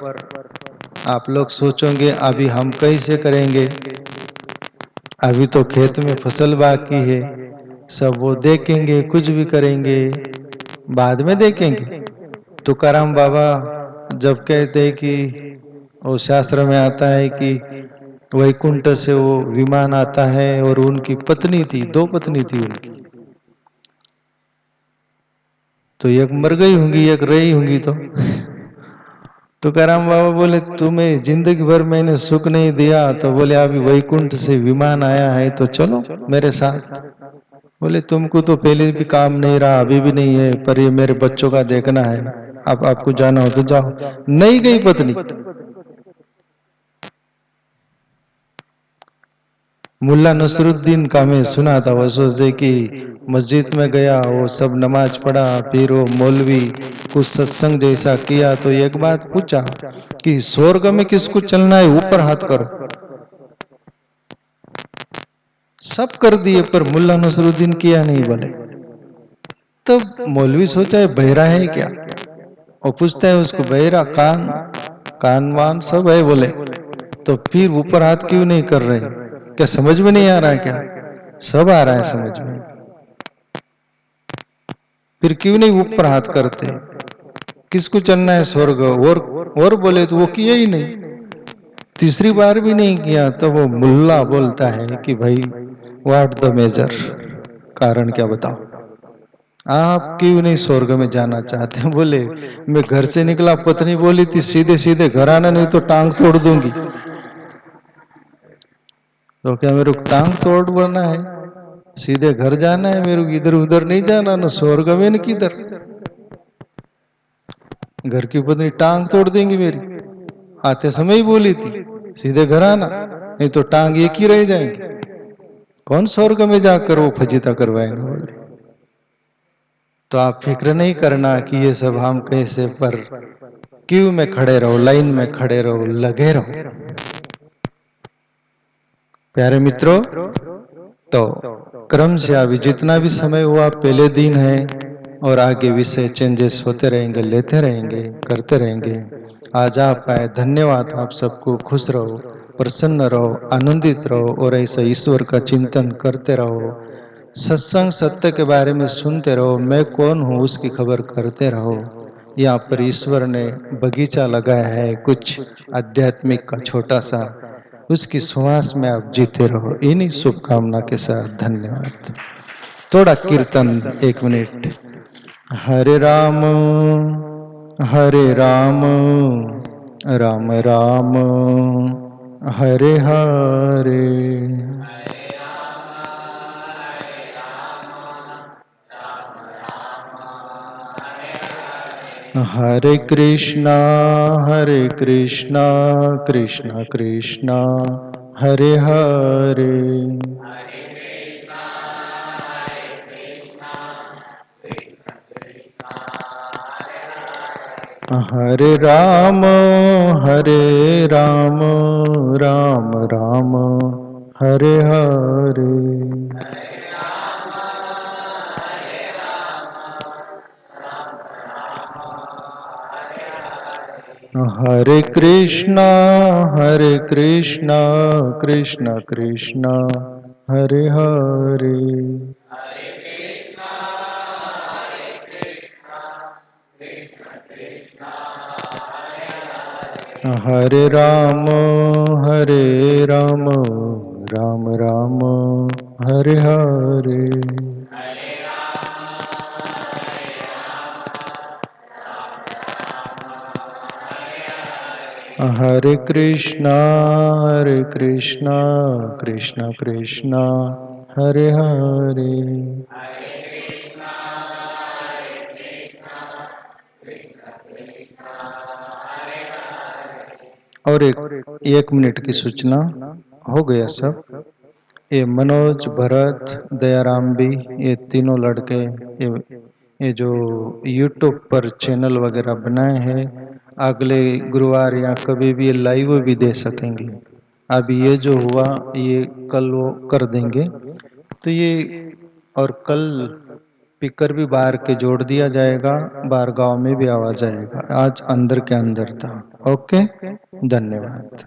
आप लोग सोचोगे अभी हम कैसे करेंगे, अभी तो खेत में फसल बाकी है, सब वो देखेंगे, कुछ भी करेंगे, बाद में देखेंगे। तुकाराम बाबा जब कहते हैं कि वो शास्त्र में आता है कि वैकुंठ से वो विमान आता है और उनकी पत्नी थी, 2 पत्नी थी उनकी, तो एक मर गई होंगी एक रही होंगी। तो तुकाराम बाबा बोले तुम्हें जिंदगी भर मैंने सुख नहीं दिया, तो बोले अभी वैकुंठ से विमान आया है तो चलो मेरे साथ। बोले तुमको तो पहले भी काम नहीं रहा, अभी भी नहीं है, पर ये मेरे बच्चों का देखना है, अब आपको जाना हो तो जाओ। नहीं गई पत्नी। मुल्ला नसरुद्दीन का मैं सुना था, वो सोचते कि मस्जिद में गया, वो सब नमाज पढ़ा, फिर वो मौलवी कुछ सत्संग जैसा किया, तो एक बात पूछा कि स्वर्ग में किसको चलना है, ऊपर हाथ करो। सब कर दिए पर मुल्ला नसरुद्दीन किया नहीं। बोले तब मौलवी सोचा है बहरा है क्या, और पूछता है उसको बहरा कान वान सब है। बोले तो फिर ऊपर हाथ क्यों नहीं कर रहे, क्या समझ में नहीं आ रहा है क्या? सब आ रहा है समझ में, फिर क्यों नहीं ऊपर हाथ करते? किसको चलना है स्वर्ग? और बोले तो वो किया ही नहीं, तीसरी बार भी नहीं किया। तो वो मुल्ला बोलता है कि भाई व्हाट द मेजर, कारण क्या बताओ, आप क्यों नहीं स्वर्ग में जाना चाहते? बोले मैं घर से निकला, पत्नी बोली थी सीधे सीधे घर आना, नहीं तो टांग तोड़ दूंगी। तो क्या मेरे को टांग तोड़ बनना है? सीधे घर जाना है मेरे को, इधर उधर नहीं जाना, न स्वर्ग में न किधर। घर की पत्नी टांग तोड़ देंगी मेरी, आते समय ही बोली थी सीधे घर आना, नहीं तो टांग एक ही रह जाएंगी। कौन स्वर्ग में जाकर वो फजीता करवाएंगे? बोले तो आप फिक्र नहीं करना कि ये सब हम कैसे, पर क्यू में खड़े रहो, लाइन में खड़े रहो, लगे रहो। प्यारे मित्रों, तो क्रम से अभी जितना भी समय हुआ पहले दिन है, और आगे विषय चेंजेस होते रहेंगे, लेते रहेंगे, करते रहेंगे। आज आप आए, धन्यवाद आप सबको। खुश रहो, प्रसन्न रहो, आनंदित रहो, और ऐसा ईश्वर का चिंतन करते रहो। सत्संग सत्य के बारे में सुनते रहो, मैं कौन हूँ उसकी खबर करते रहो। यहाँ पर ईश्वर ने बगीचा लगाया है कुछ आध्यात्मिक का छोटा सा, उसकी सुवास में आप जीते रहो। इन्हीं शुभकामना के साथ धन्यवाद। थोड़ा कीर्तन 1 मिनट। हरे राम राम राम हरे हरे, हरे कृष्णा कृष्णा कृष्णा हरे हरे, हरे राम राम राम हरे हरे, हरे कृष्णा कृष्णा कृष्णा हरे हरे, हरे राम राम राम हरे हरे, हरे कृष्णा कृष्णा कृष्णा हरे हरे, और 1 मिनट की सूचना हो गया सब। ये मनोज, भरत, दयाराम भी, ये तीनों लड़के ये जो YouTube पर चैनल वगैरह बनाए हैं, अगले गुरुवार या कभी भी ये लाइव भी दे सकेंगे। अभी ये जो हुआ ये कल वो कर देंगे, तो ये और कल स्पीकर भी बाहर के जोड़ दिया जाएगा, बाहर गांव में भी आवाज आएगा। आज अंदर के अंदर था। ओके, धन्यवाद।